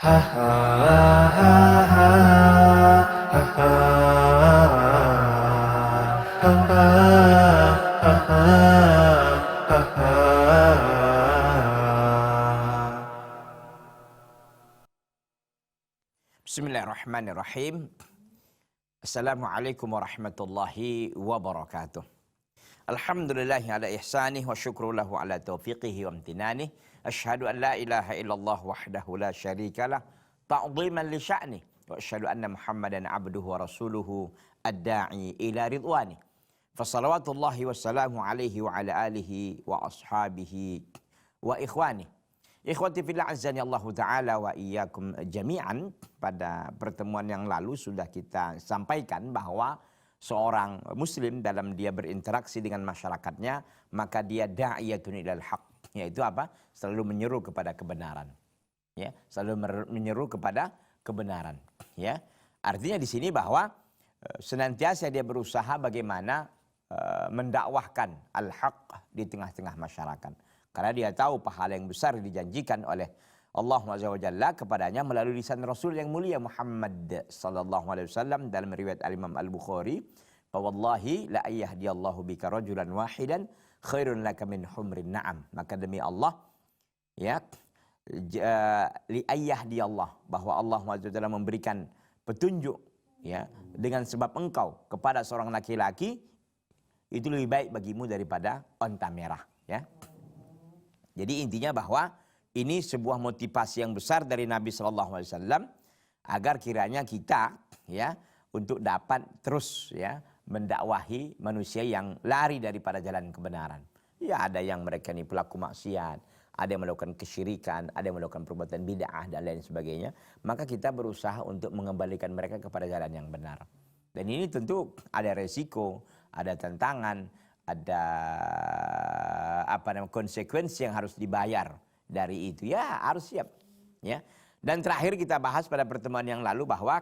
Ha ha ha ha ha ha ha ha. Bismillahirrahmanirrahim. Assalamualaikum warahmatullahi wabarakatuh. Alhamdulillahi ala ihsanih wa syukru lahu ala taufiqihi wa amtinanih. Asyhadu an la ilaha illallah wahdahu la syarikalah ta'ziman li sya'nih. Wa asyhadu anna Muhammadan abduhu wa rasuluhu ad-da'i ila ridwanih. Fassalawatullahi wassalamu alaihi wa ala alihi wa ashabihi wa ikhwanih. Ikhwati fillah azani Allah Ta'ala wa iyyakum jami'an. Pada pertemuan yang lalu sudah kita sampaikan bahwa seorang muslim dalam dia berinteraksi dengan masyarakatnya, maka dia da'iyatun ilal haq, yaitu apa? Selalu menyeru kepada kebenaran. Ya, selalu menyeru kepada kebenaran, ya. Artinya di sini bahwa senantiasa dia berusaha bagaimana mendakwahkan al-haq di tengah-tengah masyarakat. Karena dia tahu pahala yang besar dijanjikan oleh Allah SWT kepadanya melalui lisan Rasul yang mulia Muhammad sallallahu alaihi wasallam dalam riwayat Al-Imam Al-Bukhari, "Wallahi la yahdiyallahu bika rajulan wahidan khairun laka min humrin na'am." Maka demi Allah, ya, li yahdiyallah, bahwa Allah SWT memberikan petunjuk, ya, dengan sebab engkau kepada seorang laki-laki itu lebih baik bagimu daripada onta merah, ya. Jadi intinya bahwa ini sebuah motivasi yang besar dari Nabi Shallallahu Alaihi Wasallam agar kiranya kita, ya, untuk dapat terus, ya, mendakwahi manusia yang lari daripada jalan kebenaran. Ya, ada yang mereka ini pelaku maksiat, ada yang melakukan kesyirikan, ada yang melakukan perbuatan bid'ah dan lain sebagainya. Maka kita berusaha untuk mengembalikan mereka kepada jalan yang benar. Dan ini tentu ada resiko, ada tantangan, ada konsekuensi yang harus dibayar dari itu. Ya, harus siap, ya. Dan terakhir kita bahas pada pertemuan yang lalu bahwa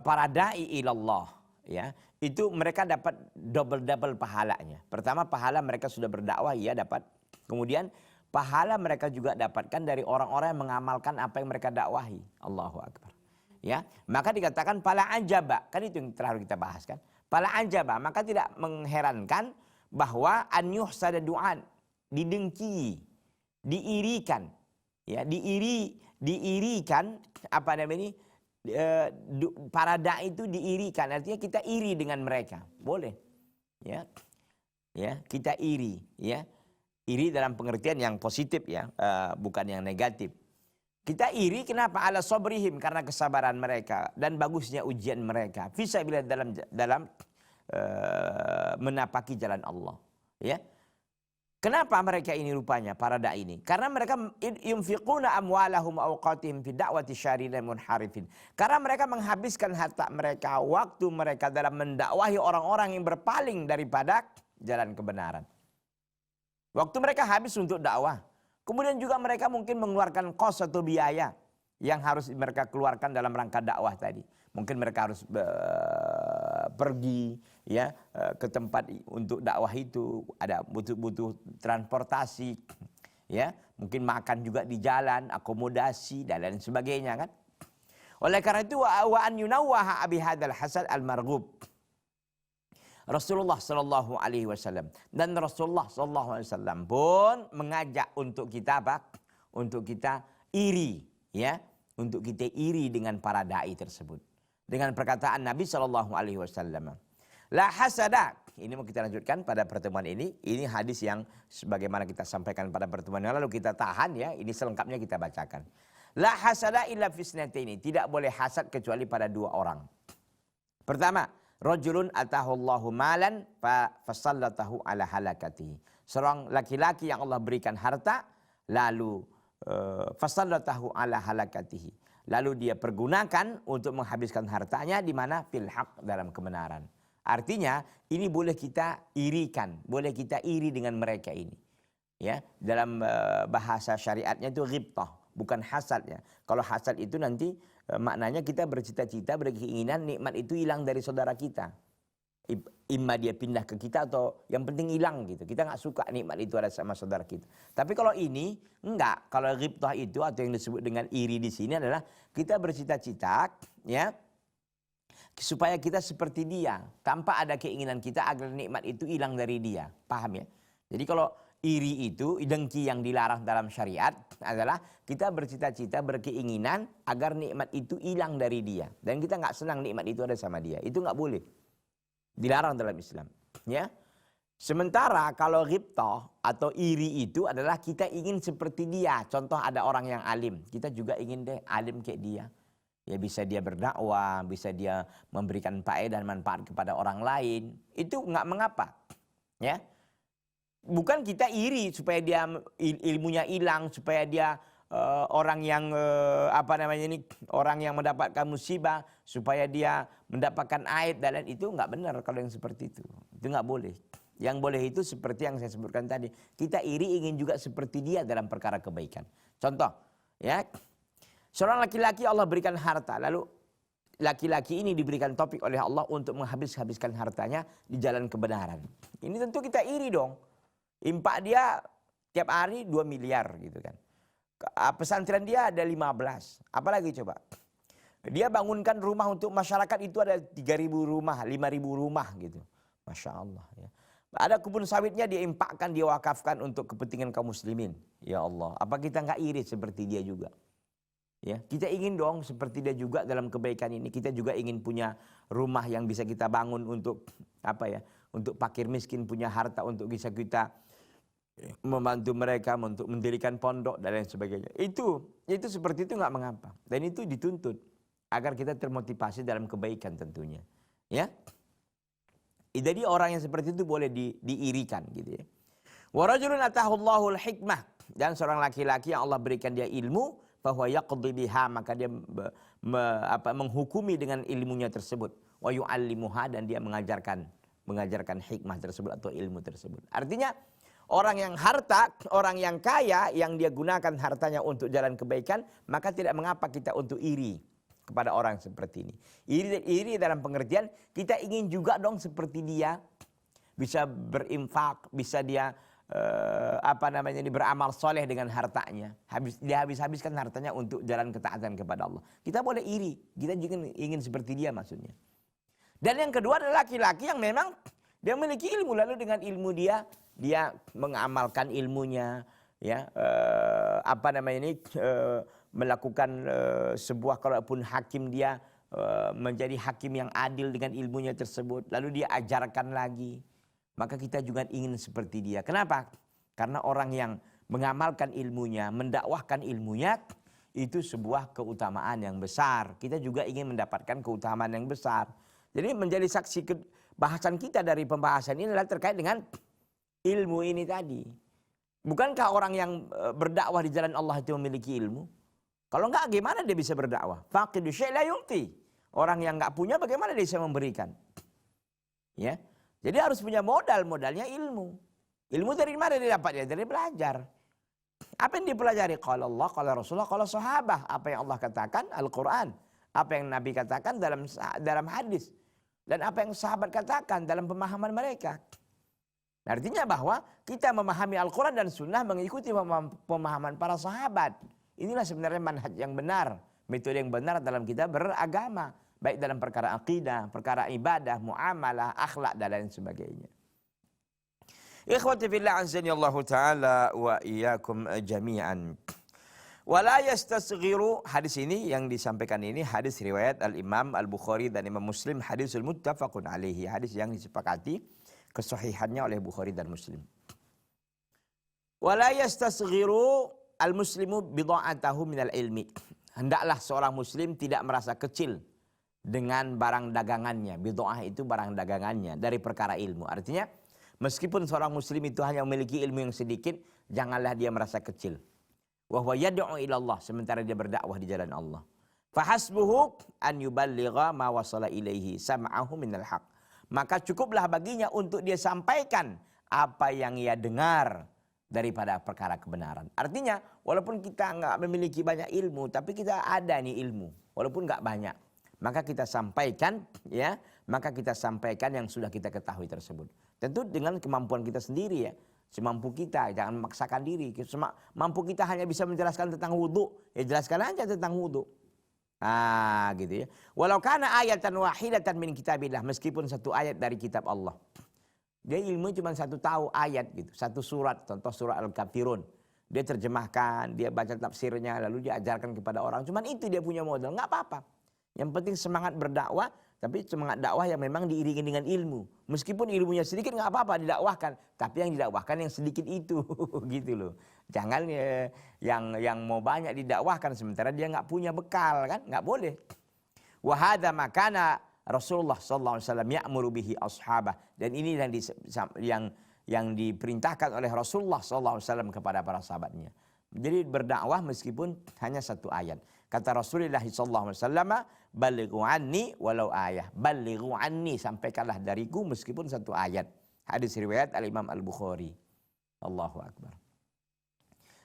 para dai ilallah, ya, itu mereka dapat double pahalanya. Pertama, pahala mereka sudah berdakwah, ya, dapat. Kemudian pahala mereka juga dapatkan dari orang-orang yang mengamalkan apa yang mereka dakwahi. Allahu Akbar. Ya, maka dikatakan pala ajaba, kan itu yang terakhir kita bahas kan. Pala ajaba, maka tidak mengherankan bahwa an yuhsada du'an, didengki, diirikan, ya, diirikan, apa namanya ini, para dai itu diirikan, artinya kita iri dengan mereka, boleh, ya, ya, kita iri, ya, iri dalam pengertian yang positif, ya, bukan yang negatif. Kita iri kenapa? Ala sabrihim, karena kesabaran mereka dan bagusnya ujian mereka. Fisabilillah, dalam menapaki jalan Allah, ya. Kenapa mereka ini rupanya para dai ini? Karena mereka yunfiquna amwalahum awqatihim fi da'wati syaririn munharifin. Karena mereka menghabiskan harta mereka, waktu mereka dalam mendakwahi orang-orang yang berpaling daripada jalan kebenaran. Waktu mereka habis untuk dakwah. Kemudian juga mereka mungkin mengeluarkan kos atau biaya yang harus mereka keluarkan dalam rangka dakwah tadi. Mungkin mereka harus pergi, ya, ke tempat untuk dakwah itu, ada butuh transportasi, ya, mungkin makan juga di jalan, akomodasi dan lain sebagainya kan. Oleh karena itu wa an yunawwaha abi hadzal hasad al marghub. Rasulullah Sallallahu Alaihi Wasallam dan Rasulullah Sallallahu Alaihi Wasallam pun mengajak untuk kita apa? Untuk kita iri, ya, untuk kita iri dengan para dai tersebut. Dengan perkataan Nabi Sallallahu Alaihi Wasallam, la hasada. Ini mau kita lanjutkan pada pertemuan ini. Ini hadis yang sebagaimana kita sampaikan pada pertemuan yang lalu kita tahan, ya. Ini selengkapnya kita bacakan. La hasada illa fisnataini. Tidak boleh hasad kecuali pada dua orang. Pertama, rajulun atahullahu malan fasallatahu ala halakatihi. Seorang laki-laki yang Allah berikan harta, lalu fasallatahu ala halakatihi. Lalu dia pergunakan untuk menghabiskan hartanya di mana? Fil haq, dalam kebenaran. Artinya ini boleh kita irikan, boleh kita iri dengan mereka ini. Ya, dalam bahasa syariatnya itu ghibtah, bukan hasadnya. Kalau hasad itu nanti maknanya kita bercita-cita, berkeinginan nikmat itu hilang dari saudara kita. Imma dia pindah ke kita atau yang penting hilang gitu. Kita nggak suka nikmat itu ada sama saudara kita. Tapi kalau ini enggak. Kalau ghibtah itu atau yang disebut dengan iri di sini adalah kita bercita-cita ya supaya kita seperti dia tanpa ada keinginan kita agar nikmat itu hilang dari dia. Paham ya? Jadi kalau iri itu, dengki yang dilarang dalam syariat adalah kita bercita-cita, berkeinginan agar nikmat itu hilang dari dia. Dan kita nggak senang nikmat itu ada sama dia. Itu nggak boleh. Dilarang dalam Islam. Ya. Sementara kalau ghibtah atau iri itu adalah kita ingin seperti dia. Contoh ada orang yang alim. Kita juga ingin deh alim kayak dia. Ya bisa dia berdakwah, bisa dia memberikan faedah dan manfaat kepada orang lain. Itu nggak mengapa. Ya. Bukan kita iri supaya dia ilmunya hilang, supaya dia orang yang orang yang mendapatkan musibah, supaya dia mendapatkan aib dan lain. Itu nggak benar kalau yang seperti itu nggak boleh. Yang boleh itu seperti yang saya sebutkan tadi, kita iri ingin juga seperti dia dalam perkara kebaikan. Contoh ya, seorang laki-laki Allah berikan harta, lalu laki-laki ini diberikan topik oleh Allah untuk menghabiskan hartanya di jalan kebenaran. Ini tentu kita iri dong. Impak dia tiap hari 2 miliar gitu kan. Pesantren dia ada 15. Apalagi coba. Dia bangunkan rumah untuk masyarakat itu ada 3.000 rumah, 5.000 rumah gitu. Masya Allah ya. Ada kebun sawitnya dia impakkan, dia wakafkan untuk kepentingan kaum muslimin. Ya Allah, apa kita nggak iri seperti dia juga? Ya, kita ingin dong seperti dia juga dalam kebaikan ini. Kita juga ingin punya rumah yang bisa kita bangun untuk untuk fakir miskin, punya harta untuk bisa kita membantu mereka untuk mendirikan pondok dan lain sebagainya. Itu seperti itu nggak mengapa. Dan itu dituntut agar kita termotivasi dalam kebaikan tentunya. Ya. Jadi orang yang seperti itu boleh diirikan gitu ya. Wa rajulun atahullahul hikmah, dan seorang laki-laki yang Allah berikan dia ilmu, bahwa yaqdi biha, maka dia menghukumi dengan ilmunya tersebut. Wa yu'allimuha, dan dia mengajarkan hikmah tersebut atau ilmu tersebut. Artinya orang yang orang yang kaya yang dia gunakan hartanya untuk jalan kebaikan, maka tidak mengapa kita untuk iri kepada orang seperti ini. Iri dalam pengertian kita ingin juga dong seperti dia, bisa berinfak, bisa dia beramal soleh dengan hartanya. Dia habiskan hartanya untuk jalan ketaatan kepada Allah. Kita boleh iri, kita juga ingin seperti dia maksudnya. Dan yang kedua adalah laki-laki yang memang dia memiliki ilmu, lalu dengan ilmu dia mengamalkan ilmunya, ya melakukan sebuah, kalaupun hakim dia menjadi hakim yang adil dengan ilmunya tersebut, lalu dia ajarkan lagi. Maka kita juga ingin seperti dia. Kenapa? Karena orang yang mengamalkan ilmunya, mendakwahkan ilmunya, itu sebuah keutamaan yang besar. Kita juga ingin mendapatkan keutamaan yang besar. Jadi menjadi saksi bahasan kita dari pembahasan ini adalah terkait dengan ilmu ini tadi. Bukankah orang yang berdakwah di jalan Allah itu memiliki ilmu? Kalau enggak, gimana dia bisa berdakwah? Faqidu syai' la yu'ti. Orang yang enggak punya, bagaimana dia bisa memberikan? Ya. Jadi harus punya modalnya ilmu. Ilmu dari mana dia dapat? Dari belajar. Apa yang dipelajari? Qala Allah, qala Rasulullah, qala sahabah. Apa yang Allah katakan? Al-Quran. Apa yang Nabi katakan dalam hadis. Dan apa yang sahabat katakan dalam pemahaman mereka. Artinya bahwa kita memahami Al-Quran dan Sunnah mengikuti pemahaman para sahabat. Inilah sebenarnya manhaj yang benar. Metode yang benar dalam kita beragama. Baik dalam perkara akidah, perkara ibadah, muamalah, akhlak dan lain sebagainya. Ikhwati fillah azani Allah taala wa iyyakum jami'an. Wala yastasghiru, hadis ini yang disampaikan ini hadis riwayat Al-Imam Al-Bukhari dan Imam Muslim, hadisul muttafaqun alaihi, hadis yang disepakati kesahihannya oleh Bukhari dan Muslim. Wala yastasghiru al-muslimu bidha'atahu minal ilmi. Hendaklah seorang muslim tidak merasa kecil dengan barang dagangannya. Bid'ah itu barang dagangannya dari perkara ilmu. Artinya meskipun seorang muslim itu hanya memiliki ilmu yang sedikit, janganlah dia merasa kecil. Wa huwa yad'u ila Allah, sementara dia berdakwah di jalan Allah. Fahasbuhu an yuballigha ma wasala ilaihi sam'ahu minal haq. Maka cukuplah baginya untuk dia sampaikan apa yang ia dengar daripada perkara kebenaran. Artinya walaupun kita enggak memiliki banyak ilmu, tapi kita ada nih ilmu, walaupun enggak banyak. Maka kita sampaikan ya maka kita sampaikan yang sudah kita ketahui tersebut. Tentu dengan kemampuan kita sendiri ya. Semampu kita, jangan memaksakan diri. Mampu kita hanya bisa menjelaskan tentang wudhu, ya jelaskan aja tentang wudhu. Gitu ya. Walau kana ayatan wahidatan min kitabillah, meskipun satu ayat dari kitab Allah. Dia ilmu cuma satu tahu ayat gitu, satu surat, contoh surat Al-Kafirun. Dia terjemahkan, dia baca tafsirnya, lalu dia ajarkan kepada orang. Cuman itu dia punya modal, nggak apa-apa. Yang penting semangat berdakwah, tapi semangat dakwah yang memang diiringi dengan ilmu. Meskipun ilmunya sedikit nggak apa-apa didakwahkan, tapi yang didakwahkan yang sedikit itu, gitu loh. Jangan yang mau banyak didakwahkan sementara dia nggak punya bekal, kan? Nggak boleh. Wa hadza makana Rasulullah sallallahu alaihi wasallam ya'muru bihi ashabah, dan ini yang diperintahkan oleh Rasulullah sallallahu alaihi wasallam kepada para sahabatnya. Jadi berdakwah meskipun hanya satu ayat. Kata Rasulullah sallallahu alaihi wasallam, balighu anni walau ayah. Balighu anni, sampaikanlah dariku meskipun satu ayat. Hadis riwayat Al-Imam Al-Bukhari. Allahu akbar.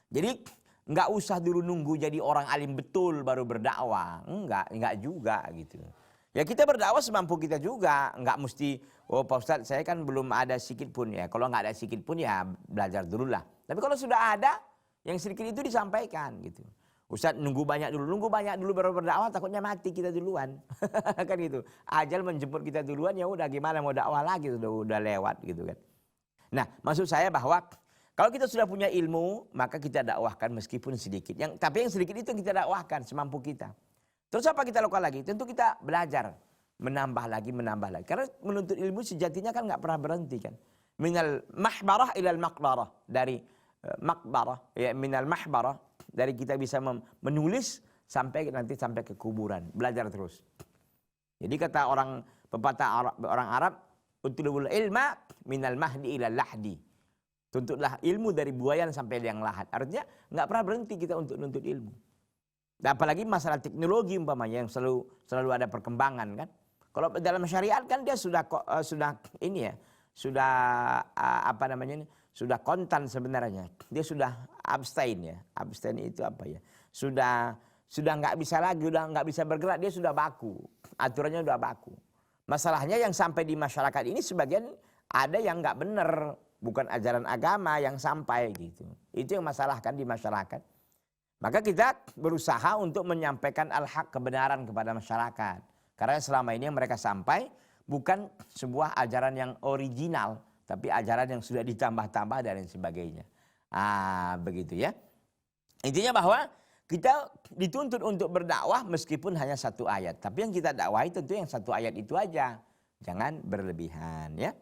Jadi enggak usah dulu nunggu jadi orang alim betul baru berdakwah. Enggak juga gitu. Ya kita berdakwah semampu kita juga, enggak mesti Pak Ustadz saya kan belum ada sedikit pun ya. Kalau enggak ada sedikit pun ya belajar dulu lah. Tapi kalau sudah ada, yang sedikit itu disampaikan gitu. Ustadz nunggu banyak dulu baru berdakwah, takutnya mati kita duluan. Kan gitu. Ajal menjemput kita duluan, ya udah gimana mau dakwah lagi, udah lewat gitu kan. Nah, maksud saya bahwa kalau kita sudah punya ilmu, maka kita dakwahkan meskipun sedikit. Tapi yang sedikit itu kita dakwahkan semampu kita. Terus apa kita lakukan lagi? Tentu kita belajar, menambah lagi. Karena menuntut ilmu sejatinya kan nggak pernah berhenti kan. Minal mahbarah ilal maqbarah, dari makbarah, ya minal mahbarah, dari kita bisa menulis sampai ke kuburan, belajar terus. Jadi kata pepatah orang Arab, utlubul ilma minal mahdi ilal lahdi. Tuntutlah ilmu dari buayan sampai liang lahat. Artinya nggak pernah berhenti kita untuk nuntut ilmu. Dan apalagi masalah teknologi umpamanya yang selalu ada perkembangan kan. Kalau dalam syariat kan dia sudah sudah kontan sebenarnya. Dia sudah abstain ya. Abstain itu apa ya? Sudah nggak bisa lagi, udah nggak bisa bergerak, dia sudah baku. Aturannya sudah baku. Masalahnya yang sampai di masyarakat ini sebagian ada yang nggak benar, bukan ajaran agama yang sampai gitu. Itu yang masalah kan di masyarakat. Maka kita berusaha untuk menyampaikan al-haq, kebenaran kepada masyarakat. Karena selama ini yang mereka sampai bukan sebuah ajaran yang original, tapi ajaran yang sudah ditambah-tambah dan lain sebagainya. Begitu ya. Intinya bahwa kita dituntut untuk berdakwah meskipun hanya satu ayat. Tapi yang kita dakwahi tentu yang satu ayat itu aja. Jangan berlebihan ya.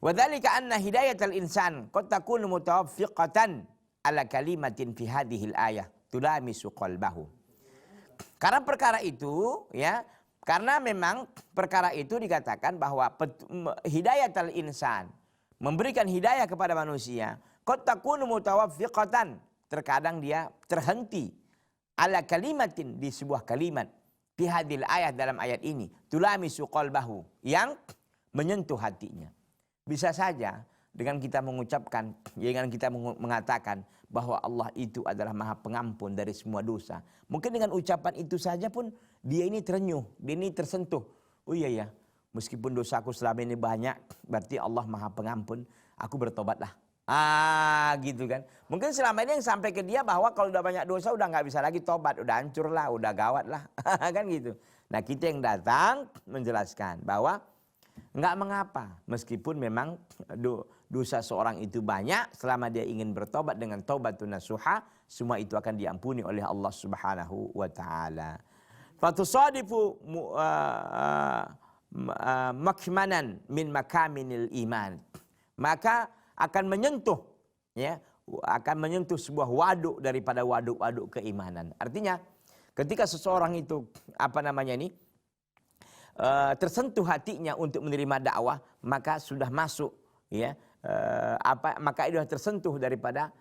Wa dzalika anna hidayatal insan qad takunu mutawaffiqatan ala kalimatin fi hadhil ayah tulamisu qalbahu. Karena perkara itu ya, karena memang perkara itu dikatakan bahwa hidayatal insan, memberikan hidayah kepada manusia, qad takunu mutawaffiqatan, terkadang dia terhenti ala kalimatin, di sebuah kalimat, fi hadhil ayat, dalam ayat ini, tulamisu qalbahu, yang menyentuh hatinya. Bisa saja dengan kita mengucapkan, dengan kita mengatakan bahwa Allah itu adalah Maha Pengampun dari semua dosa. Mungkin dengan ucapan itu saja pun dia ini terenyuh, dia ini tersentuh. Oh iya ya, meskipun dosaku selama ini banyak, berarti Allah Maha Pengampun, aku bertobatlah. Gitu kan. Mungkin selama ini yang sampai ke dia bahwa kalau udah banyak dosa udah nggak bisa lagi tobat, udah hancur lah, udah gawat lah. Kan gitu. Nah kita yang datang menjelaskan bahwa nggak mengapa, meskipun memang dosa seorang itu banyak, selama dia ingin bertobat dengan taubatun nasuha, semua itu akan diampuni oleh Allah Subhanahu wa taala. Fatusadifu makmanan min makaminil iman. Maka akan menyentuh ya, akan menyentuh sebuah waduk daripada waduk-waduk keimanan. Artinya ketika seseorang itu tersentuh hatinya untuk menerima dakwah, maka sudah masuk ya, maka itu tersentuh daripada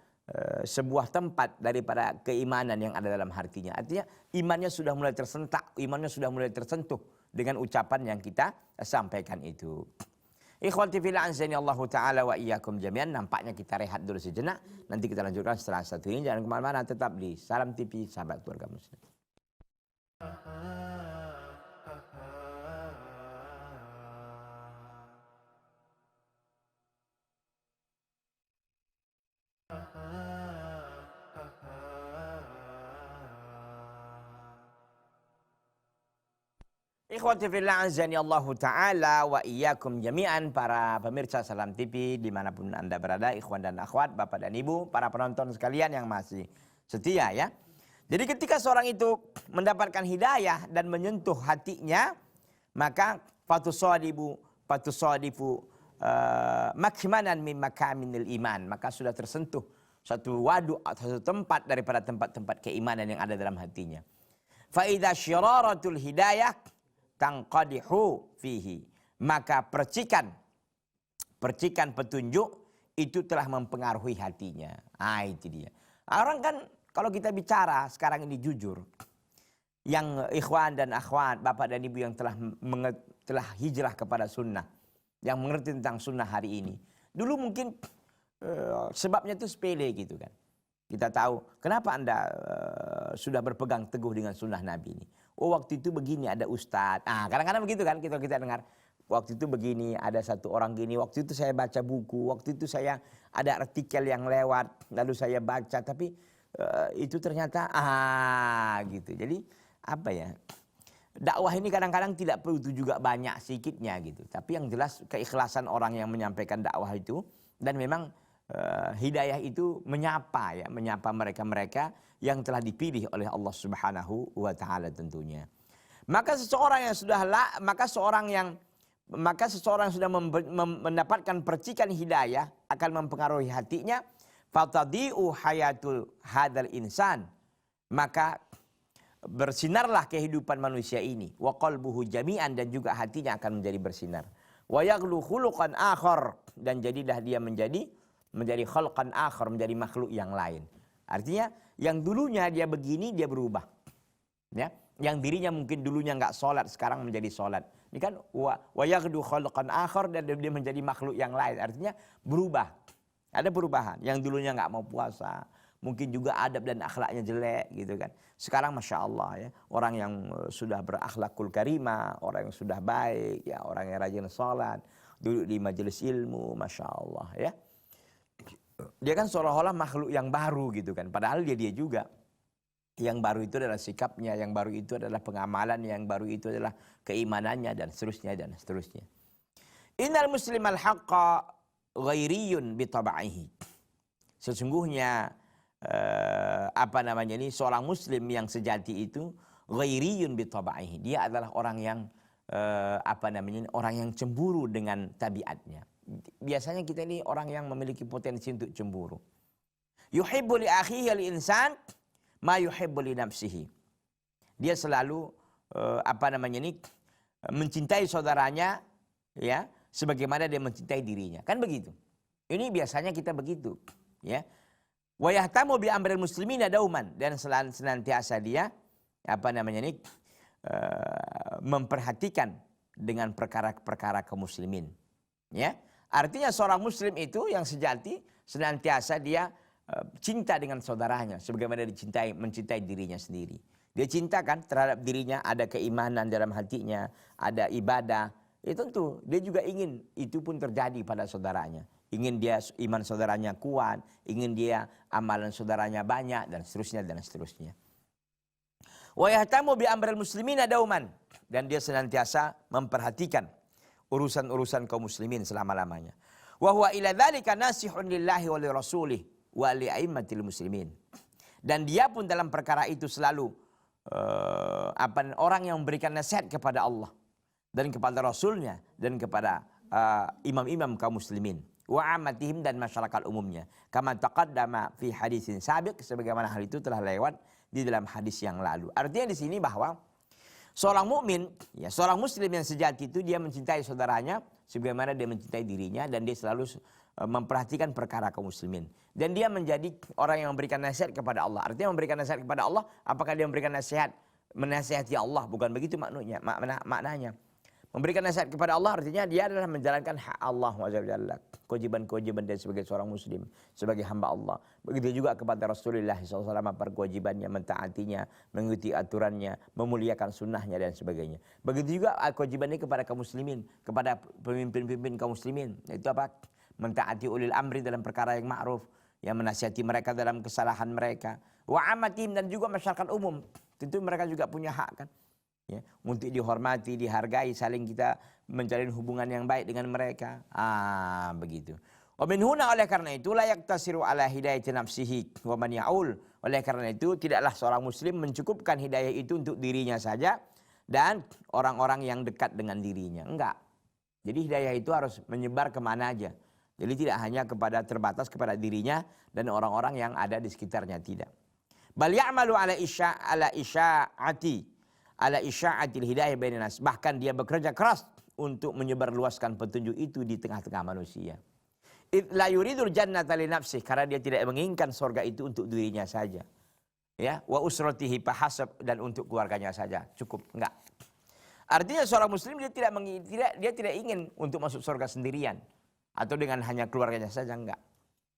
sebuah tempat daripada keimanan yang ada dalam hatinya. Artinya imannya sudah mulai tersentak, imannya sudah mulai tersentuh dengan ucapan yang kita sampaikan itu. Ikhwati fillah azani Allah taala wa iyyakum jami'an. Nampaknya kita rehat dulu sejenak, nanti kita lanjutkan setelah satu ini. Jangan kemana-mana, tetap di Salam TV Sahabat Keluarga Muslim. Ikhwati fillah azani Allahu ta'ala wa iyyakum jami'an, para pemirsa Salam TV dimanapun Anda berada, ikhwan dan akhwat, bapak dan ibu, para penonton sekalian yang masih setia ya. Jadi ketika seorang itu mendapatkan hidayah dan menyentuh hatinya, maka fatusadifu makimanan min makaminil iman, maka sudah tersentuh satu waduk atau satu tempat daripada tempat-tempat keimanan yang ada dalam hatinya. Fa idza syiraratul hidayah tangqadihu fihi, maka percikan petunjuk itu telah mempengaruhi hatinya. Itu dia. Orang kan kalau kita bicara sekarang ini jujur, yang ikhwan dan akhwat, bapak dan ibu yang telah hijrah kepada sunnah, yang mengerti tentang sunnah hari ini. Dulu mungkin sebabnya itu sepele gitu kan. Kita tahu kenapa Anda sudah berpegang teguh dengan sunnah Nabi ini. Oh, waktu itu begini ada ustadz. Kadang-kadang begitu kan kita dengar. Waktu itu begini, ada satu orang gini. Waktu itu saya baca buku. Waktu itu saya ada artikel yang lewat. Lalu saya baca. Tapi itu ternyata gitu. Jadi apa ya? Dakwah ini kadang-kadang tidak perlu itu juga banyak sedikitnya gitu. Tapi yang jelas keikhlasan orang yang menyampaikan dakwah itu. Dan memang hidayah itu menyapa mereka-mereka yang telah dipilih oleh Allah Subhanahu wa taala tentunya. Maka seseorang yang sudah mendapatkan percikan hidayah akan mempengaruhi hatinya, fatadiu hayatul hadal insan, maka bersinarlah kehidupan manusia ini, wa qalbuhu jami'an, dan juga hatinya akan menjadi bersinar. Wa yaghlu khuluqan akhar, dan jadilah dia menjadi khalqan akhar, menjadi makhluk yang lain. Artinya yang dulunya dia begini, dia berubah. Ya, yang dirinya mungkin dulunya nggak sholat, sekarang menjadi sholat. Ini kan wa yaghdu khalqan akhar, dan dia menjadi makhluk yang lain. Artinya berubah. Ada perubahan. Yang dulunya nggak mau puasa, mungkin juga adab dan akhlaknya jelek gitu kan. Sekarang masya Allah ya, orang yang sudah berakhlakul karimah, orang yang sudah baik, ya, orang yang rajin sholat, duduk di majelis ilmu, masya Allah ya. Dia kan seolah-olah makhluk yang baru gitu kan. Padahal dia juga. Yang baru itu adalah sikapnya, yang baru itu adalah pengamalan, yang baru itu adalah keimanannya, dan seterusnya dan seterusnya. Innal muslimal haqqa ghairiyun bitabaihi. Sesungguhnya seorang muslim yang sejati itu ghairiyun bitabaihi. Dia adalah orang yang orang yang cemburu dengan tabiatnya. Biasanya kita ini orang yang memiliki potensi untuk cemburu. Yuhibbu li akhihi al-insan ma yuhibbu li nafsihi. Dia selalu mencintai saudaranya ya sebagaimana dia mencintai dirinya. Kan begitu. Ini biasanya kita begitu, ya. Wa yahtamu bi amril muslimina dauman, dan senantiasa dia memperhatikan dengan perkara-perkara kaum muslimin. Ya. Artinya seorang muslim itu yang sejati senantiasa dia cinta dengan saudaranya sebagaimana dia mencintai dirinya sendiri. Dia cintakan terhadap dirinya, ada keimanan dalam hatinya, ada ibadah. Tentu dia juga ingin itu pun terjadi pada saudaranya. Ingin dia iman saudaranya kuat, ingin dia amalan saudaranya banyak, dan seterusnya dan seterusnya. Wa yahtamu bi amril muslimina dauman, dan dia senantiasa memperhatikan urusan-urusan kaum muslimin selama-lamanya. Wa huwa ila dzalika nasihun lillahi wa li rasulih wa li aimmatil muslimin. Dan dia pun dalam perkara itu selalu orang yang memberikan nasihat kepada Allah dan kepada Rasulnya dan kepada imam-imam kaum muslimin wa ammatihim, dan masyarakat umumnya. Kama taqaddama fi hadisin sabiq, sebagaimana hal itu telah lewat di dalam hadis yang lalu. Artinya di sini bahwa seorang mukmin, ya, seorang muslim yang sejati itu dia mencintai saudaranya sebagaimana dia mencintai dirinya, dan dia selalu memperhatikan perkara kaum muslimin. Dan dia menjadi orang yang memberikan nasihat kepada Allah. Artinya memberikan nasihat kepada Allah, apakah dia memberikan nasihat menasihati Allah? Bukan begitu maknanya. Memberikan nasihat kepada Allah artinya dia adalah menjalankan hak Allah SWT, kewajiban-kewajiban dia sebagai seorang muslim, sebagai hamba Allah. Begitu juga kepada Rasulullah SAW, kewajibannya, mentaatinya, mengikuti aturannya, memuliakan sunnahnya, dan sebagainya. Begitu juga kewajibannya kepada kaum muslimin, kepada pemimpin-pemimpin kaum muslimin. Itu apa? Mentaati ulil amri dalam perkara yang ma'ruf, yang menasihati mereka dalam kesalahan mereka. Wa amatihim, dan juga masyarakat umum. Tentu mereka juga punya hak kan. ya, untuk dihormati, dihargai, saling kita menjalin hubungan yang baik dengan mereka. Begitu. Wa min huna, oleh karena itu, la yaktasiru ala hidayati nafsihi wa man ya'ul. Oleh karena itu, tidaklah seorang muslim mencukupkan hidayah itu untuk dirinya saja dan orang-orang yang dekat dengan dirinya. Enggak. Jadi hidayah itu harus menyebar kemana aja. Jadi tidak hanya terbatas kepada dirinya dan orang-orang yang ada di sekitarnya, tidak. Bal ya'malu ala isya'atil hidayah bainan nas. Bahkan dia bekerja keras untuk menyebarluaskan petunjuk itu di tengah-tengah manusia. La yuridul jannata li nafsih, karena dia tidak menginginkan surga itu untuk dirinya saja. Ya, wa usratihi fahasab, dan untuk keluarganya saja cukup. Enggak. Artinya seorang muslim dia tidak ingin untuk masuk surga sendirian atau dengan hanya keluarganya saja, enggak.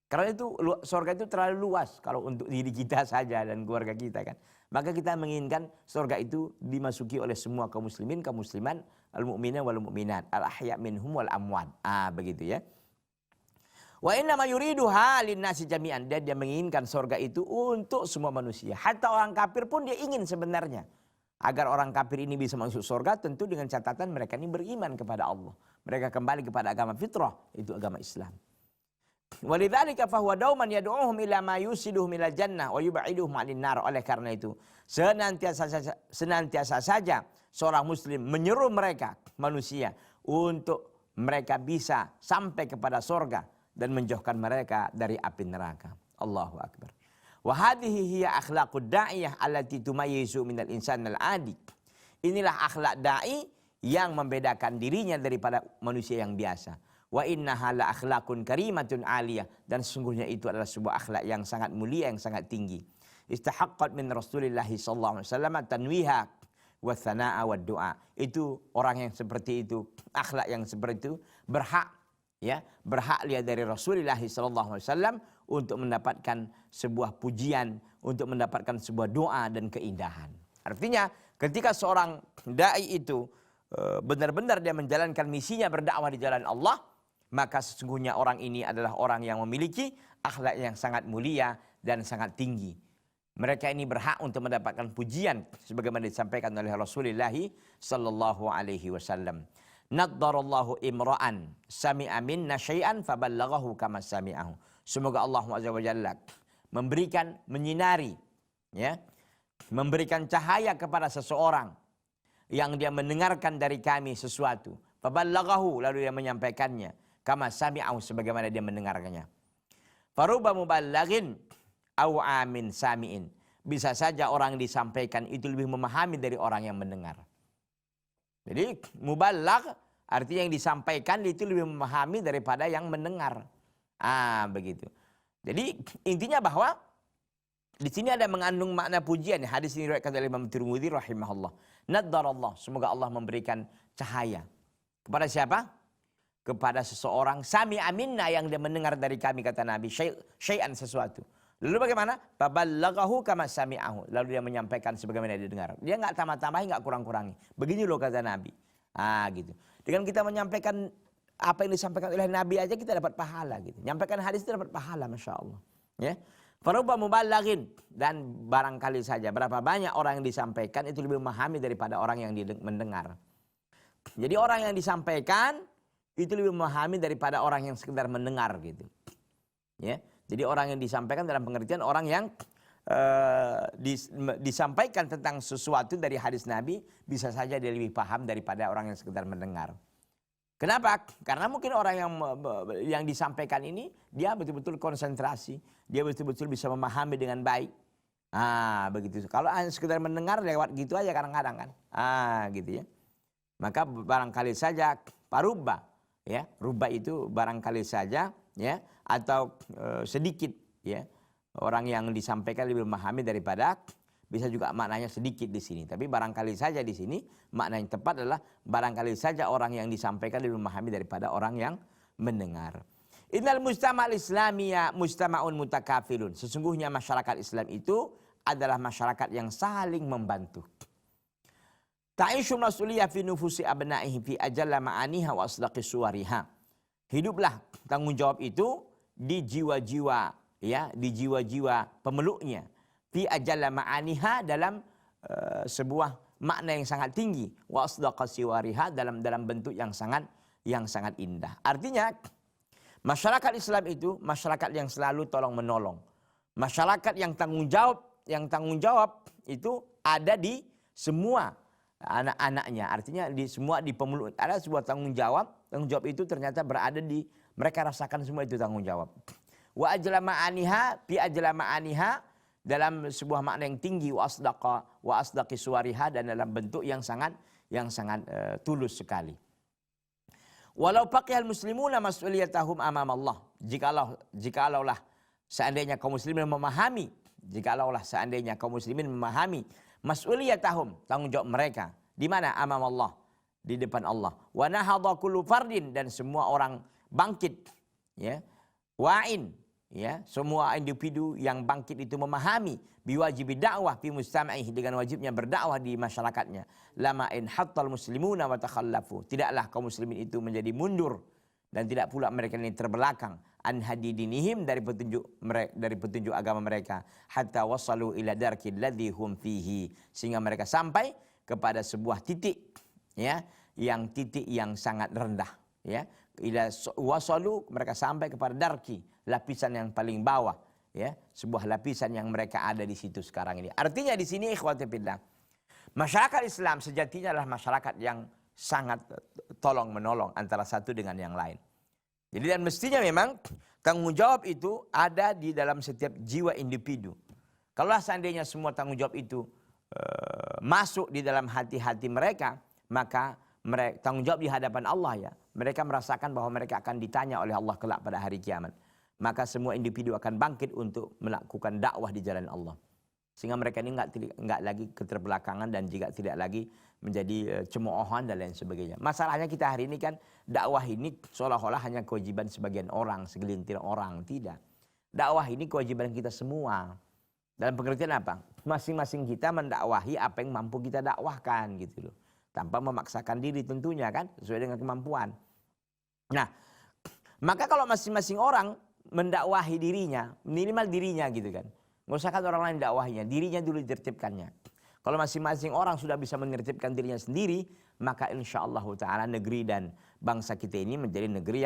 Karena itu surga itu terlalu luas kalau untuk diri kita saja dan keluarga kita kan. Maka kita menginginkan surga itu dimasuki oleh semua kaum muslimin, kaum musliman, al-mu'minin wal mu'minat, al-ahya minhum wal amwat. Begitu ya. Wa inna ma yuriduha linnasi jami'an, dan dia menginginkan surga itu untuk semua manusia. Hatta orang kafir pun dia ingin sebenarnya. Agar orang kafir ini bisa masuk surga, tentu dengan catatan mereka ini beriman kepada Allah. Mereka kembali kepada agama fitrah, itu agama Islam. Walidzalika fahuwa dauman yad'uhum ila ma yusiduhum ila jannah wa yub'iduhum 'anil nar. Oleh karena itu, senantiasa saja seorang muslim menyeru mereka manusia untuk mereka bisa sampai kepada surga dan menjauhkan mereka dari api neraka. Allahu akbar. Wa hadhihi hiya akhlaqud da'iyah allati tumayyizu minal insanil 'adi. Inilah akhlak dai yang membedakan dirinya daripada manusia yang biasa. Wa innaha la akhlaqun karimatun 'aliyah, dan sesungguhnya itu adalah sebuah akhlak yang sangat mulia, yang sangat tinggi. Istahaqqat min Rasulillah sallallahu alaihi wasallam tanwiha wa tsanaa wa du'a. Itu orang yang seperti itu, akhlak yang seperti itu berhak lihat dari Rasulullah sallallahu alaihi wasallam untuk mendapatkan sebuah pujian, untuk mendapatkan sebuah doa dan keindahan. Artinya ketika seorang dai itu benar-benar dia menjalankan misinya berdakwah di jalan Allah, maka sesungguhnya orang ini adalah orang yang memiliki akhlak yang sangat mulia dan sangat tinggi. Mereka ini berhak untuk mendapatkan pujian sebagaimana disampaikan oleh Rasulullah sallallahu alaihi wasallam. Naddarallahu imra'an sami'a minna syai'an faballaghahu kama sami'ahu. Semoga Allah Azza wa Jalla menyinari, ya, memberikan cahaya kepada seseorang yang dia mendengarkan dari kami sesuatu. Faballaghahu, lalu dia menyampaikannya. Kama sami'ahu, sebagaimana dia mendengarkannya. Faruba muballaghin au amin sami'in. Bisa saja orang disampaikan itu lebih memahami dari orang yang mendengar. Jadi mubalagh artinya yang disampaikan itu lebih memahami daripada yang mendengar. Begitu. Jadi intinya bahwa di sini ada mengandung makna pujian. Hadis ini diriwayatkan oleh Imam Tirmidzi rahimahullah. Naddarallah, semoga Allah memberikan cahaya. Kepada siapa? Kepada seseorang sami'a minna, yang dia mendengar dari kami, kata Nabi, syai'an, sesuatu. Lalu bagaimana? Faballaghahu kama sami'ahu. Lalu dia menyampaikan sebagaimana dia dengar. Dia enggak tambah-tambahi, enggak kurang-kurangi. Begini loh kata Nabi. Gitu. Dengan kita menyampaikan apa yang disampaikan oleh Nabi aja kita dapat pahala gitu. Menyampaikan hadis itu dapat pahala, Masya Allah. Ya. Faruba muballaghin, dan barangkali saja berapa banyak orang yang disampaikan itu lebih memahami daripada orang yang mendengar. Jadi orang yang disampaikan itu lebih memahami daripada orang yang sekedar mendengar gitu. Ya. Jadi orang yang disampaikan dalam pengertian orang yang disampaikan tentang sesuatu dari hadis Nabi, bisa saja dia lebih paham daripada orang yang sekedar mendengar. Kenapa? Karena mungkin orang yang disampaikan ini dia betul-betul konsentrasi, dia betul-betul bisa memahami dengan baik. Begitu. Kalau hanya sekedar mendengar lewat gitu aja kadang-kadang kan. Gitu ya. Maka barangkali saja paruba, ya, ruba itu barangkali saja, ya, atau sedikit, ya, orang yang disampaikan lebih memahami daripada, bisa juga maknanya sedikit di sini. Tapi barangkali saja di sini makna yang tepat adalah barangkali saja orang yang disampaikan lebih memahami daripada orang yang mendengar. Innal mujtama'al islamiyya mujtama'un mutakafilun. Sesungguhnya masyarakat Islam itu adalah masyarakat yang saling membantu. Ta'ishu mas'uliyah fi nufusi abna'ihi fi ajalla ma'aniha wa asdaqi suwariha. Hiduplah tanggung jawab itu di jiwa-jiwa, ya, di jiwa-jiwa pemeluknya. Fi ajalla ma'aniha, dalam sebuah makna yang sangat tinggi. Wa asdaqa siwariha, dalam bentuk yang sangat indah. Artinya masyarakat Islam itu masyarakat yang selalu tolong menolong. Masyarakat yang tanggung jawab itu ada di semua anak-anaknya. Artinya di pemeluk ada sebuah tanggung jawab. Tanggung jawab itu ternyata berada di mereka, rasakan semua itu tanggung jawab. Wa ajla ma'aniha bi ajla ma'aniha, dalam sebuah makna yang tinggi, wa asdaqi suwariha, dan dalam bentuk yang sangat tulus sekali. Walau baqiyal muslimuna mas'uliyatahum amam Allah. Jikalaulah seandainya kaum muslimin memahami, mas'uliyatahum, tanggung jawab mereka di mana? Amam Allah, di depan Allah. Wa nahadha kullu fardin, dan semua orang bangkit, ya. Wa'in, ya, semua individu yang bangkit itu memahami biwajibi dakwah fi mustama'ihi, dengan wajibnya berdakwah di masyarakatnya. Lama in hattal muslimuna wa takhallafu, tidaklah kaum muslimin itu menjadi mundur, dan tidak pula mereka ini terbelakang an hadidinihim, dari petunjuk agama mereka, hatta wasalu ila darkil ladzi hum fihi, sehingga mereka sampai kepada sebuah titik, ya, titik yang sangat rendah, ya. Ila wasalu, mereka sampai kepada darki, lapisan yang paling bawah, ya, sebuah lapisan yang mereka ada di situ sekarang ini. Artinya di sini ikhwati fillah, masyarakat Islam sejatinya adalah masyarakat yang sangat tolong menolong antara satu dengan yang lain. Jadi dan mestinya memang tanggung jawab itu ada di dalam setiap jiwa individu. Kalau seandainya semua tanggung jawab itu masuk di dalam hati-hati mereka, maka tanggung jawab di hadapan Allah, ya, mereka merasakan bahwa mereka akan ditanya oleh Allah kelak pada hari kiamat. Maka semua individu akan bangkit untuk melakukan dakwah di jalan Allah. Sehingga mereka ini enggak lagi keterbelakangan, dan juga tidak lagi menjadi cemoohan dan lain sebagainya. Masalahnya kita hari ini kan dakwah ini seolah-olah hanya kewajiban sebagian orang, segelintir orang. Tidak. Dakwah ini kewajiban kita semua. Dalam pengertian apa? Masing-masing kita mendakwahi apa yang mampu kita dakwahkan, gitu loh. Tanpa memaksakan diri tentunya, kan, sesuai dengan kemampuan. Nah, maka kalau masing-masing orang mendakwahi dirinya, minimal dirinya, gitu kan. Nggak usah kan orang lain dakwahinya, dirinya dulu ditertibkannya. Kalau masing-masing orang sudah bisa menertibkan dirinya sendiri, maka insyaallah ta'ala negeri dan bangsa kita ini menjadi negeri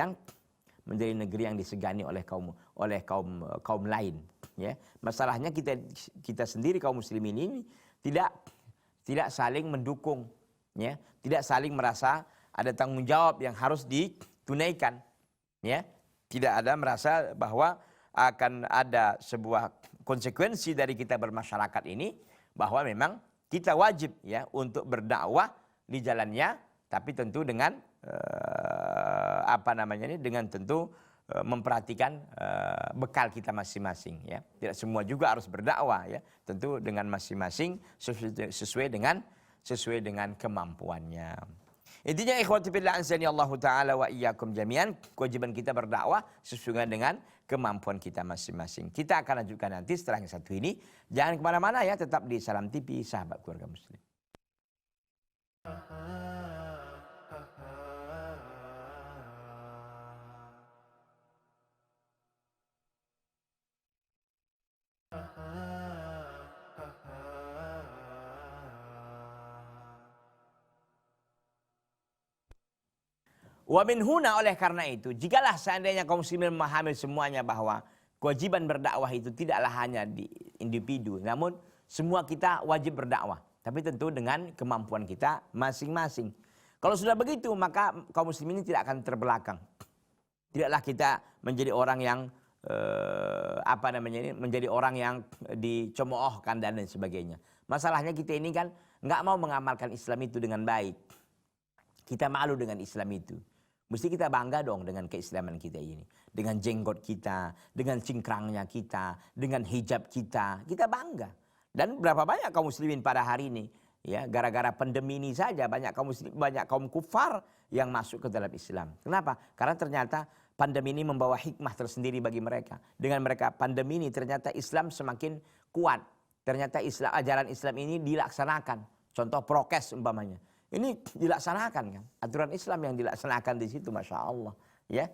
yang disegani oleh kaum lain, ya. Masalahnya kita sendiri kaum muslimin ini tidak saling mendukung, ya, tidak saling merasa ada tanggung jawab yang harus ditunaikan, ya. Tidak ada merasa bahwa akan ada sebuah konsekuensi dari kita bermasyarakat ini, bahwa memang kita wajib, ya, untuk berdakwah di jalannya, tapi tentu dengan dengan tentu memperhatikan bekal kita masing-masing, ya. Tidak semua juga harus berdakwah, ya. Tentu dengan masing-masing sesuai dengan kemampuannya. Intinya ikhwati fillah azani Allah taala wa iyyakum jami'an, kewajiban kita berdakwah sesuai dengan kemampuan kita masing-masing. Kita akan lanjutkan nanti setelah yang satu ini. Jangan kemana-mana, ya, tetap di Salam TV Sahabat Keluarga Muslim. Wa min huna, oleh karena itu, jikalah seandainya kaum muslimin memahami semuanya bahwa kewajiban berdakwah itu tidaklah hanya di individu, namun semua kita wajib berdakwah, tapi tentu dengan kemampuan kita masing-masing. Kalau sudah begitu, maka kaum muslimin ini tidak akan terbelakang. Tidaklah kita menjadi orang yang menjadi orang yang dicemoohkan dan lain sebagainya. Masalahnya kita ini kan nggak mau mengamalkan Islam itu dengan baik. Kita malu dengan Islam itu. Mesti kita bangga dong dengan keislaman kita ini. Dengan jenggot kita, dengan cingkrangnya kita, dengan hijab kita. Kita bangga. Dan berapa banyak kaum muslimin pada hari ini, ya, gara-gara pandemi ini saja banyak kaum kufar yang masuk ke dalam Islam. Kenapa? Karena ternyata pandemi ini membawa hikmah tersendiri bagi mereka. Dengan mereka pandemi ini ternyata Islam semakin kuat. Ternyata ajaran Islam ini dilaksanakan. Contoh prokes umpamanya. Ini dilaksanakan, kan, aturan Islam yang dilaksanakan di situ, masya Allah, ya.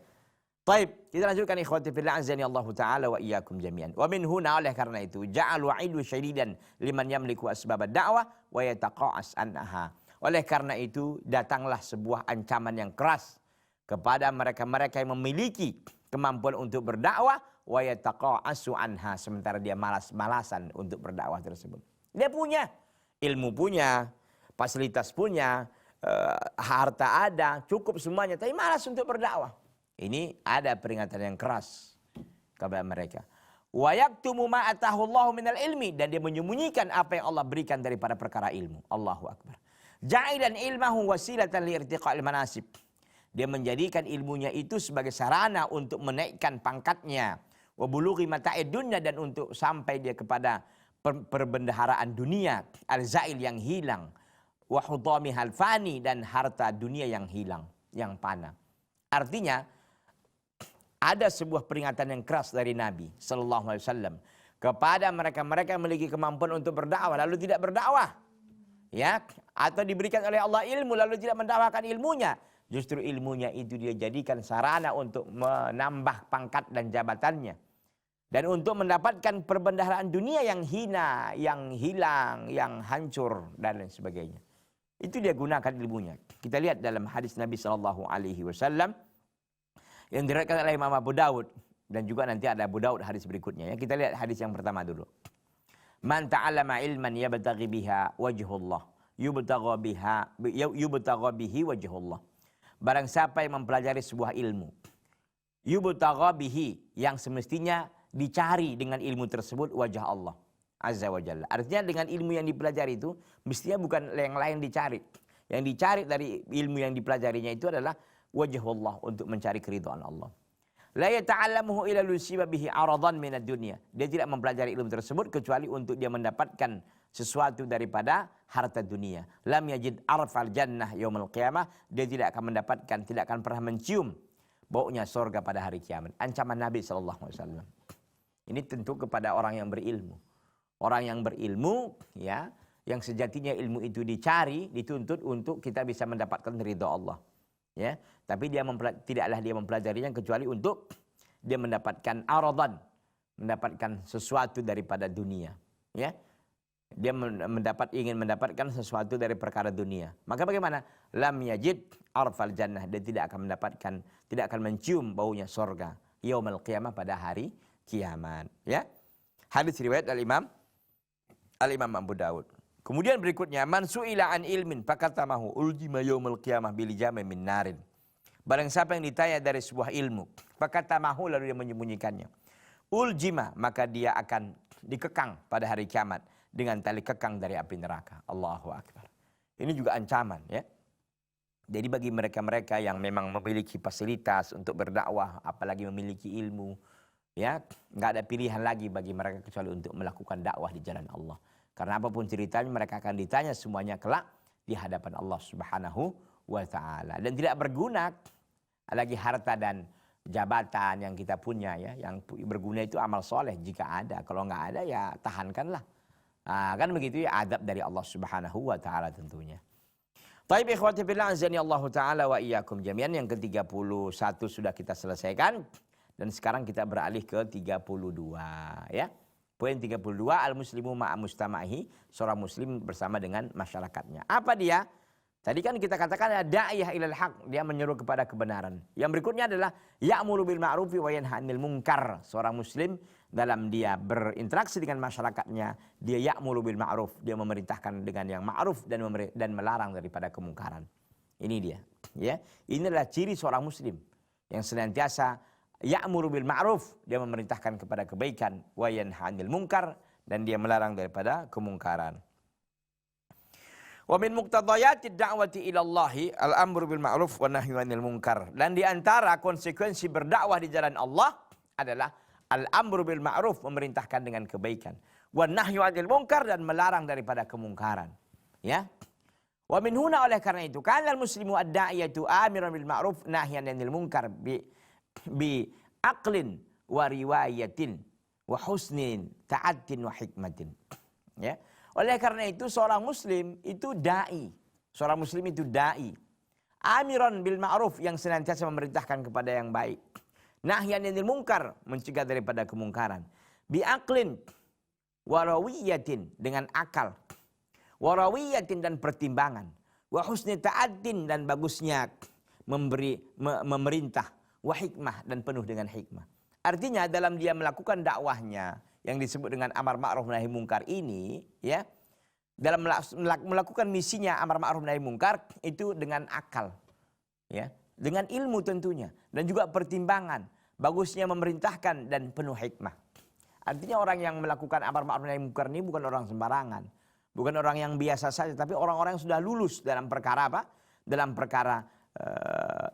Taib, kita lanjutkan ikhwati fillah azani Allah taala wa iyyakum jami'an. Wa min huna, oleh karena itu ja'al wa'idu syadidan liman yamliku asbab ad-da'wah wa yataqa'as anha. Oleh karena itu datanglah sebuah ancaman yang keras kepada mereka-mereka yang memiliki kemampuan untuk berdakwah wa yataqa'asu anha, sementara dia malas-malasan untuk berdakwah tersebut. Dia punya ilmu, punya fasilitas, punya harta ada, cukup semuanya, tapi malas untuk berdakwah. Ini ada peringatan yang keras kepada mereka. Wa yaktumu ma atahu Allahu minal ilmi, dan dia menyembunyikan apa yang Allah berikan daripada perkara ilmu. Allahu akbar. Ja'ilan ilmahu wasilatan liirtiqa'il manasib. Dia menjadikan ilmunya itu sebagai sarana untuk menaikkan pangkatnya. Wa bulughi mata'id dunya, dan untuk sampai dia kepada perbendaharaan dunia, al-zail yang hilang, wa hutami halfani, dan harta dunia yang hilang, yang panah. Artinya ada sebuah peringatan yang keras dari Nabi sallallahu alaihi wasallam kepada mereka-mereka yang memiliki kemampuan untuk berdakwah lalu tidak berdakwah, ya, atau diberikan oleh Allah ilmu lalu tidak mendakwakan ilmunya. Justru ilmunya itu dia jadikan sarana untuk menambah pangkat dan jabatannya, dan untuk mendapatkan perbendaharaan dunia yang hina, yang hilang, yang hancur, dan lain sebagainya. Itu dia gunakan ilmunya. Kita lihat dalam hadis Nabi sallallahu alaihi wasallam yang diriwayatkan oleh Imam Abu Daud, dan juga nanti ada Abu Daud hadis berikutnya. Ya, kita lihat hadis yang pertama dulu. Man ta'allama ilman yabtaghi biha wajhullah yubtagha bihi wajhullah. Barang siapa yang mempelajari sebuah ilmu, yubtagha bihi, yang semestinya dicari dengan ilmu tersebut wajah Allah azza wa jalla. Artinya dengan ilmu yang dipelajari itu mestinya bukan yang lain dicari. Yang dicari dari ilmu yang dipelajarinya itu adalah wajhullah, untuk mencari keridhaan Allah. La yata'allamuhu illa lusiba bihi aradan minad dunya. Dia tidak mempelajari ilmu tersebut kecuali untuk dia mendapatkan sesuatu daripada harta dunia. Lam yajid arfal jannah yaumil qiyamah. Dia tidak akan mendapatkan, tidak akan pernah mencium baunya surga pada hari kiamat. Ancaman Nabi sallallahu alaihi wasallam. Ini tentu kepada orang yang berilmu. Orang yang berilmu, ya, yang sejatinya ilmu itu dicari, dituntut untuk kita bisa mendapatkan ridha Allah. Ya, tapi tidaklah dia mempelajarinya kecuali untuk dia mendapatkan aradan, mendapatkan sesuatu daripada dunia. Ya, dia ingin mendapatkan sesuatu dari perkara dunia. Maka bagaimana? Lam yajid arfal jannah. Dia tidak akan mendapatkan, tidak akan mencium baunya surga yaumul qiyamah, pada hari kiamat. Ya, hadis riwayat Al-Imam Abu Daud. Kemudian berikutnya, man su'ila an ilmin fakatamahu uljima yaumul qiyamah bilijama min narin. Barang siapa yang ditanya dari sebuah ilmu, fakatamahu, lalu dia menyembunyikannya, uljima, maka dia akan dikekang pada hari kiamat dengan tali kekang dari api neraka. Allahu akbar. Ini juga ancaman, ya. Jadi bagi mereka-mereka yang memang memiliki fasilitas untuk berdakwah, apalagi memiliki ilmu, ya, nggak ada pilihan lagi bagi mereka kecuali untuk melakukan dakwah di jalan Allah. Karena apapun ceritanya mereka akan ditanya semuanya kelak di hadapan Allah Subhanahu wa ta'ala. Dan tidak berguna lagi harta dan jabatan yang kita punya, ya. Yang berguna itu amal soleh jika ada. Kalau nggak ada ya tahankanlah. Nah, kan begitu ya adab dari Allah Subhanahu wa ta'ala tentunya. Taib ikhwati fillah azani Allah ta'ala wa iyyakum jami'an. Yang ke-31 sudah kita selesaikan. Dan sekarang kita beralih ke 32, ya. Poin 32, al-muslimu ma'a mustamahi, seorang muslim bersama dengan masyarakatnya. Apa dia? Tadi kan kita katakan ada da'iyah ilal haq, dia menyeru kepada kebenaran. Yang berikutnya adalah ya'muru bil ma'rufi wa yanha 'anil munkar. Seorang muslim dalam dia berinteraksi dengan masyarakatnya, dia ya'muru bil ma'ruf, dia memerintahkan dengan yang ma'ruf dan melarang daripada kemungkaran. Ini dia, ya. Inilah ciri seorang muslim yang senantiasa ya'muru bil ma'ruf, dia memerintahkan kepada kebaikan, wa yanha 'anil munkar, dan dia melarang daripada kemungkaran. Wa min muqtadayatid da'wati ila Allah al-amru bil ma'ruf wa nahyu 'anil munkar. Dan di antara konsekuensi berdakwah di jalan Allah adalah al-amru bil ma'ruf, memerintahkan dengan kebaikan, wa nahyu 'anil munkar, dan melarang daripada kemungkaran. Ya. Wa min huna, oleh karena itu, kana al-muslimu ad-da'iyatu amiran bil ma'ruf nahyan 'anil munkar bi aqlin wa riwayatin wa husnin ta'addin wa hikmatin. Ya. Oleh karena itu seorang muslim itu dai. Seorang muslim itu dai. Amiran bil ma'ruf, yang senantiasa memerintahkan kepada yang baik. Nahyan 'anil munkar, mencegah daripada kemungkaran. Biaqlin warawiyatin, dengan akal. Warawiyatin, dan pertimbangan. Wa husni ta'addin, dan bagusnya memerintah. Wa hikmah, dan penuh dengan hikmah. Artinya dalam dia melakukan dakwahnya yang disebut dengan amar ma'ruf nahi mungkar ini, ya, dalam melakukan misinya amar ma'ruf nahi mungkar itu dengan akal, ya, dengan ilmu tentunya, dan juga pertimbangan, bagusnya memerintahkan, dan penuh hikmah. Artinya orang yang melakukan amar ma'ruf nahi mungkar ini bukan orang sembarangan, bukan orang yang biasa saja, tapi orang-orang yang sudah lulus dalam perkara apa? Dalam perkara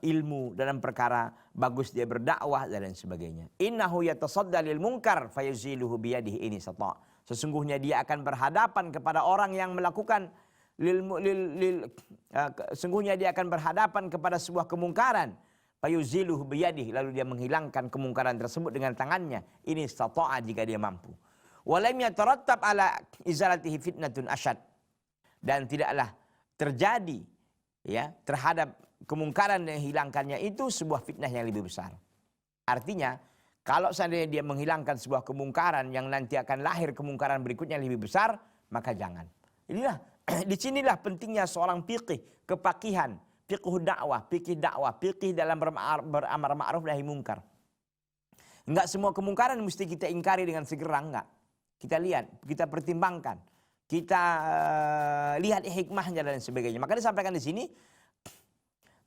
ilmu, dalam perkara bagus dia berdakwah dan lain sebagainya. Innahu yatasadda lil munkar fayuziluhu biyadihi ini sata'. Sesungguhnya dia akan berhadapan kepada orang yang melakukan sesungguhnya dia akan berhadapan kepada sebuah kemungkaran. Fayuziluhu biyadihi, lalu dia menghilangkan kemungkaran tersebut dengan tangannya. Ini sata'a, jika dia mampu. Walam yatarattab ala izalatihi fitnatun asyad. Dan tidaklah terjadi, ya, terhadap kemungkaran dan hilangkannya itu sebuah fitnah yang lebih besar. Artinya, kalau seandainya dia menghilangkan sebuah kemungkaran yang nanti akan lahir kemungkaran berikutnya lebih besar, maka jangan. Inilah, disinilah pentingnya seorang fiqih, kepakihan, fiqh dakwah, fiqih dalam beramar ma'ruf nahi mungkar. Enggak semua kemungkaran mesti kita ingkari dengan segera, enggak. Kita lihat, kita pertimbangkan, kita lihat hikmahnya dan sebagainya. Maka disampaikan di sini,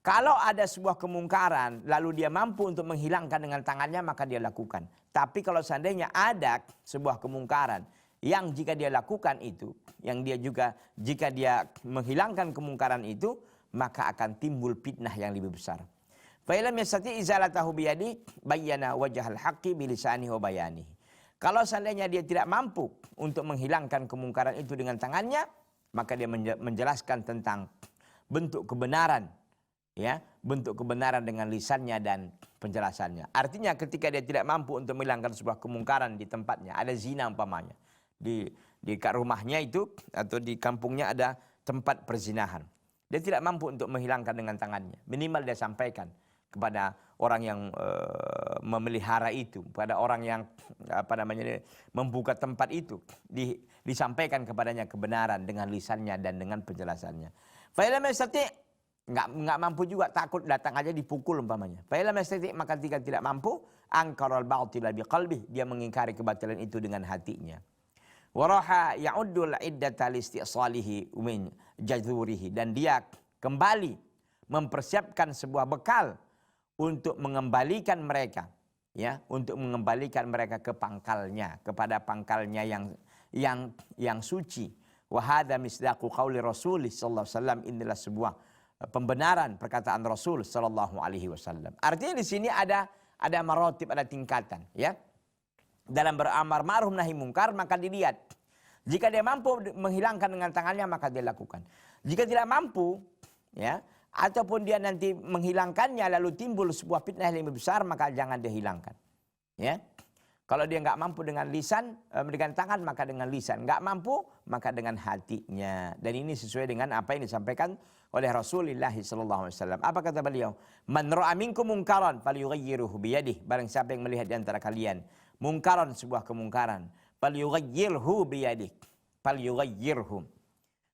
kalau ada sebuah kemungkaran, lalu dia mampu untuk menghilangkan dengan tangannya, maka dia lakukan. Tapi kalau seandainya ada sebuah kemungkaran yang jika dia lakukan itu, yang dia juga jika dia menghilangkan kemungkaran itu, maka akan timbul fitnah yang lebih besar. Fa illam yastati izalatahu biyadi bayyana wajhal haqqi bilisanihi wa bayanihi. Kalau seandainya dia tidak mampu untuk menghilangkan kemungkaran itu dengan tangannya, maka dia menjelaskan tentang bentuk kebenaran, ya, bentuk kebenaran dengan lisannya dan penjelasannya. Artinya ketika dia tidak mampu untuk menghilangkan sebuah kemungkaran di tempatnya, ada zina umpamanya, di rumahnya itu atau di kampungnya ada tempat perzinahan, dia tidak mampu untuk menghilangkan dengan tangannya. Minimal dia sampaikan kepada orang yang memelihara itu, pada orang yang membuka tempat itu, disampaikan kepadanya kebenaran dengan lisannya dan dengan penjelasannya. Fa illam yastati', Nggak mampu juga, takut datang aja dipukul umpamanya. Fa illam yastati', maka jika tidak mampu, angkaral batila biqalbih, dia mengingkari kebatilan itu dengan hatinya. Waraha ya'uddul iddata listi'salihi min jazurihi, dan dia kembali mempersiapkan sebuah bekal untuk mengembalikan mereka, ya, untuk mengembalikan mereka ke pangkalnya, kepada pangkalnya yang suci. Wa hadza misdaqu qauli Rasul sallallahu alaihi wasallam, inilah sebuah pembenaran perkataan Rasul sallallahu alaihi wasallam. Artinya di sini ada maratib, ada tingkatan, ya. Dalam beramar ma'ruf nahi mungkar, maka dilihat. Jika dia mampu menghilangkan dengan tangannya, maka dia lakukan. Jika tidak mampu, ya, ataupun dia nanti menghilangkannya lalu timbul sebuah fitnah yang lebih besar, maka jangan dia hilangkan, ya. Kalau dia nggak mampu dengan lisan, dengan tangan, maka dengan lisan. Nggak mampu, maka dengan hatinya. Dan ini sesuai dengan apa yang disampaikan oleh Rasulullah SAW. Apa kata beliau? Man ra'a minkum mungkaran falyughayyirhu biyadihi. Barang siapa yang melihat di antara kalian mungkaran, sebuah kemungkaran, falyughayyirhu biyadihi.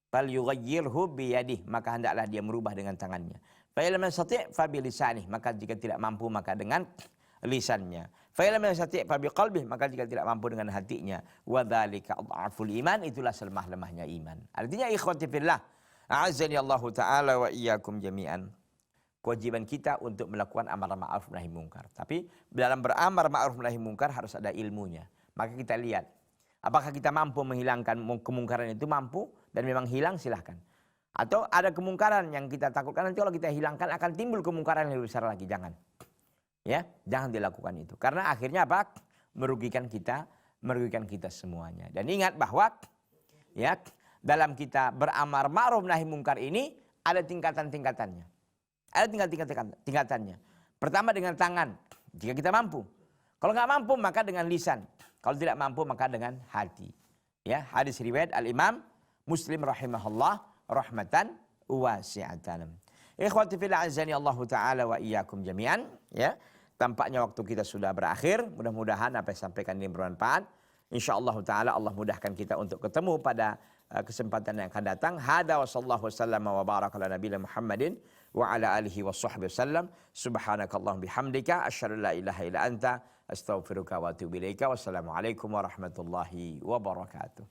Falyughayyirhu biyadihi, maka hendaklah dia merubah dengan tangannya. Fa illam yastati' fa bilisanihi, maka jika tidak mampu maka dengan lisannya. Fa illam yastati' fa biqalbihi, maka jika tidak mampu dengan hatinya. Wa dzalika adhaful iman, itulah selemah-lemahnya iman. Artinya ikhwati fillah, a'azzani Allah taala wa iyyakum jami'an. Kewajiban kita untuk melakukan amar ma'ruf nahi mungkar. Tapi dalam beramar ma'ruf nahi mungkar harus ada ilmunya. Maka kita lihat, apakah kita mampu menghilangkan kemungkaran itu, mampu dan memang hilang, silahkan. Atau ada kemungkaran yang kita takutkan nanti kalau kita hilangkan akan timbul kemungkaran yang lebih besar lagi, jangan. Ya, jangan dilakukan itu. Karena akhirnya apa? Merugikan kita semuanya. Dan ingat bahwa, ya, dalam kita beramar ma'ruf nahi mungkar ini ada tingkatan-tingkatannya. Ada tingkatannya. Pertama dengan tangan, jika kita mampu. Kalau nggak mampu maka dengan lisan. Kalau tidak mampu maka dengan hati. Ya, hadis riwayat Al-Imam Muslim rahimahullah rahmatan wasi'atan. Ikhwati fillah azani Allah taala wa iyyakum jami'an, ya. Tampaknya waktu kita sudah berakhir. Mudah-mudahan apa yang sampaikan ini bermanfaat. InsyaAllah ta'ala Allah mudahkan kita untuk ketemu pada kesempatan yang akan datang. Hada wa sallallahu wasallam wa baraka ala nabiyina Muhammadin wa ala alihi wa sahbihi wasallam. Subhanakallahum bihamdika asyhadu an la ilaha illa anta astaghfiruka wa atubu ilaika. Wassalamualaikum warahmatullahi wabarakatuh.